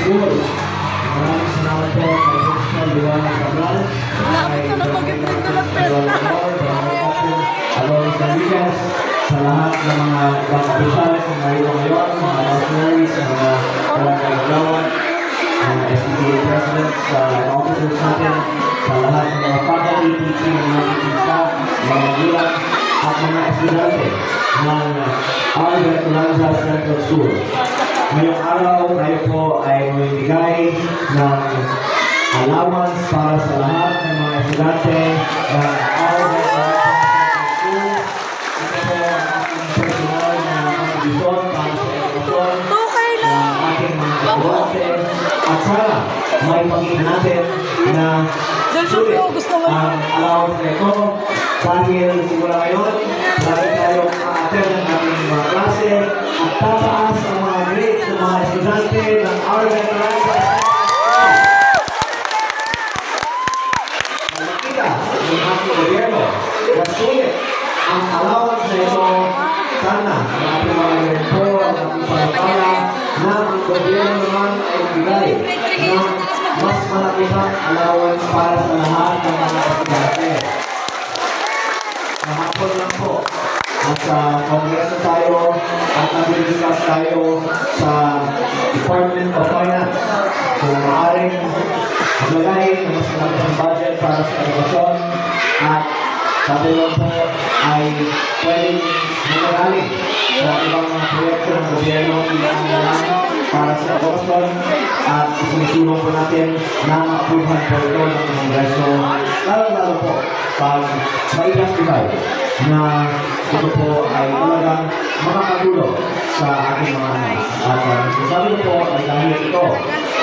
School. Maraming salamat po kay Principal Luana Cabral, kay Alois Rodriguez, sa lahat ng mga ibang opisyales na narito ngayon, mga functionaries, mga barangay gawad, mga SPDA presidents, officers natin, sa lahat ng mga faculty, teaching, mga teaching staff, mga magulang, at mga estudyante ng Albert Lanza Central School. Ngayong araw, tayo po ay mamimigay ng allowance para sa lahat ng mga estudyante ng Albert Lanza Central School. Ito po ang ating personal na kontribusyon para sa edukasyon ng ating mga estudyante. At sana, may pakita natin na sulit ang allowance na ito dahil simula ngayon, lagi tayong a-attend ng ating mga klase at tataas ang mga grades ng mga estudyante ng Albert Lanza. Nakita ng ating gobyerno na sulit ang allowance na ito. Sana ang ating mga direktor at ating panatala na ang gobyerno naman ay bigay ng mas malaki pang allowance para sa lahat ng mga estudyante. Kahapon lang po, nasa Kongreso tayo at nag-discuss tayo sa Department of Finance kung maaaring maglagay ng mas malaking budget para sa edukasyon at sabi lang po ay pwedeng magaling sa ibang mga proyekto ng gobyerno para sa edukasyon at isinusulong po natin na ma-approvehan po ito ng Kongreso, lalo po pag maipasibay na ito po ay talagang makakatulong sa ating mga anak. At sabi ko po ay dahil ito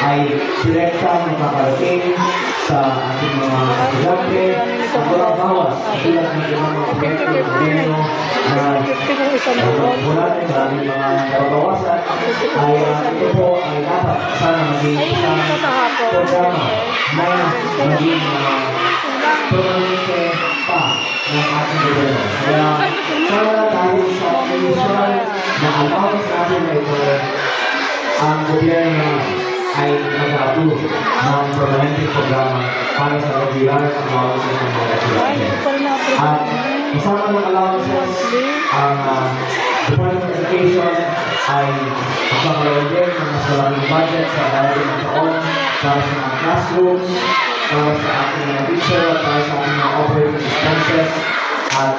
ay direktang makakarating sa ating mga estudyante at walang bawas tulad ng mga proyekto ng gobyerno na wala rin maraming mga nababawasan ay ito po ay dapat sana maging isang programa na maging permanente pa ng ating gobyerno. Kaya sana dahil sa initial na allowance natin na ito, ang gobyerno ay mag-approve ng permanente programa para sa regular allowances ng mga estudyante. At kasama ng allowances, ang Department of Education ay magkakaroon din ng mas maraming budget sa darating na taon para sa mga classrooms, para sa ating mga teacher, para sa ating mga operating expenses, at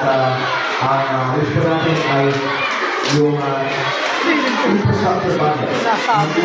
ang wish ko natin ay yung infrastructure budget.